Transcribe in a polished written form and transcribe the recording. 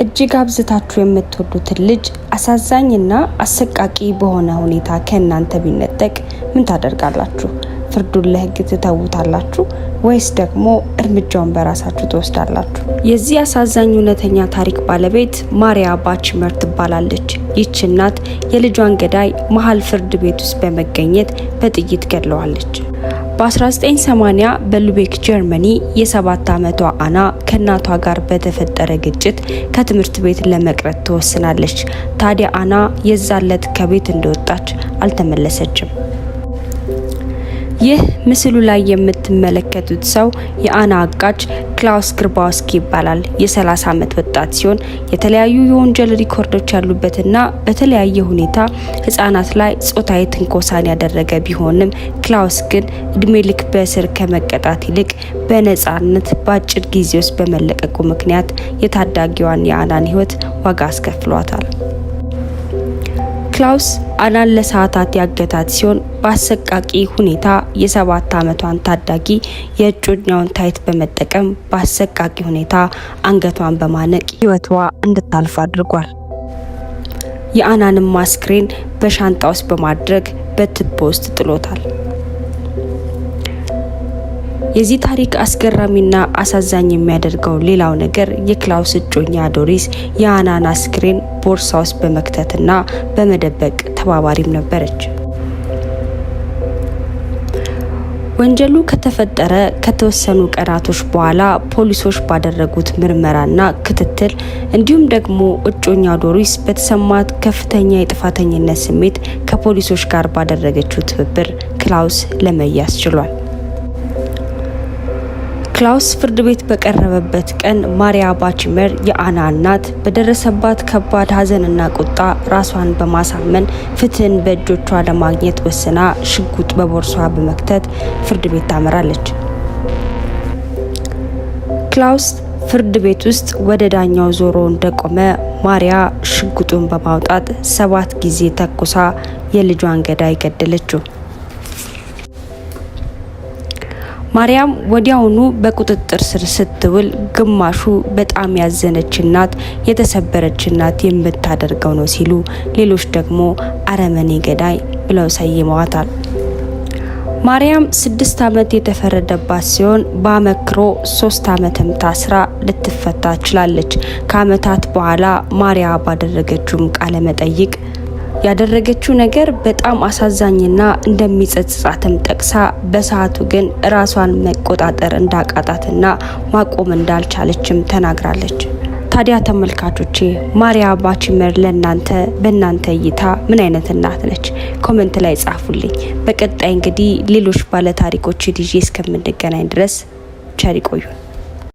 እጅግ አብዝታችሁ የምትወዱትን ልጅ አሳዛኝና አሰቃቂ በሆነ ሁኔታ ከእናንተ ቢነጠቅ ምን ታደርጋላችሁ? ፍርዱን ለህግ ትተውታላችሁ ወይስ ደግሞ እርምጃውን በራሳችሁ ትወስዳላችሁ? የዚህ አሳዛኝ እውነተኛ ታሪክ ባለቤት ማሪያ ባችመር ትባላለች። ይህች እናት የልጇን ገዳይ መሀል ፍርድ ቤት ውስጥ በመገኘት በጥይት ገድለዋለች። በ1980 በሉቤክ ጀርመኒ የ7 ዓመቷ አና ከእናቷ ጋር በተፈጠረ ግጭት ከትምህርት ቤት ለመቅረት ትወስናለች። ታዲያ አና የዛለት ከቤት እንደወጣች አልተመለሰችም። ይህ ምስሉ ላይ የምትመለከቱት ሰው የአና አጋች ክላውስ ግርባውስኪ ይባላል። የ30 ዓመት ወጣት ሲሆን የተለያዩ የወንጀል ሪኮርዶች ያሉበትና በተለያየ ሁኔታ ህፃናት ላይ ጾታዊ ትንኮሳን ያደረገ ቢሆንም ክላውስ ግን እድሜ ልክ በእስር ከመቀጣት ይልቅ በነጻነት በአጭር ጊዜ ውስጥ በመለቀቁ ምክንያት የታዳጊዋን የአናን ህይወት ዋጋ አስከፍሏታል። ክላውስ አናን ለሰዓታት ያገታት ሲሆን በአሰቃቂ ሁኔታ የ7 ዓመቷን ታዳጊ የእጮኛውን ታይት በመጠቀም በአሰቃቂ ሁኔታ አንገቷን በማነቅ ህይወቷ እንድታልፍ አድርጓል። የአናንም አስክሬን በሻንጣ ውስጥ በማድረግ በቱቦ ውስጥ ጥሎታል። የዚህ ታሪክ አስገራሚና አሳዛኝ የሚያደርገው ሌላው ነገር የክላውስ እጮኛ ዶሪስ የአናን አስክሬን ቦርሳ ውስጥ በመክተትና በመደበቅ ተባባሪም ነበረች። ወንጀሉ ከተፈጠረ ከተወሰኑ ቀናቶች በኋላ ፖሊሶች ባደረጉት ምርመራና ክትትል እንዲሁም ደግሞ እጮኛ ዶሪስ በተሰማት ከፍተኛ የጥፋተኝነት ስሜት ከፖሊሶች ጋር ባደረገችው ትብብር ክላውስ ለመያዝ ችሏል። ክላውስ ፍርድ ቤት በቀረበበት ቀን ማሪያ ባችመር የአና እናት በደረሰባት ከባድ ሀዘንና ቁጣ ራሷን በማሳመን ፍትህን በእጆቿ ለማግኘት ወስና ሽጉጥ በቦርሷ በመክተት ፍርድ ቤት ታመራለች። ክላውስ ፍርድ ቤት ውስጥ ወደ ዳኛው ዞሮ እንደቆመ ማሪያ ሽጉጡን በማውጣት 7 ጊዜ ተኩሳ የልጇን ገዳይ ገደለችው። ማሪያም ወዲያውኑ በቁጥጥር ስር ስትውል ግማሹ በጣም ያዘነች እናት የተሰበረች እናት የምታደርገው ነው ሲሉ፣ ሌሎች ደግሞ አረመኔ ገዳይ ብለው ሰይመዋታል። ማሪያም 6 ዓመት የተፈረደባት ሲሆን በአመክሮ 3 ዓመትም ታስራ ልትፈታ ችላለች። ከአመታት በኋላ ማሪያ ባደረገችው ቃለ መጠይቅ ያደረገችው ነገር በጣም አሳዛኝና እንደሚጸጽታትም ጠቅሳ በሰዓቱ ግን ራሷን መቆጣጠር እንዳቃጣትና ማቆም እንዳልቻለችም ተናግራለች። ታዲያ ተመልካቾቼ ማሪያ ባችመር በእናንተ እይታ ምን አይነት እናት ነች? ኮሜንት ላይ ጻፉልኝ። በቀጣይ እንግዲህ ሌሎች ባለ ታሪኮችን ይዤ እስከምንገናኝ ድረስ ቸር ይቆዩን።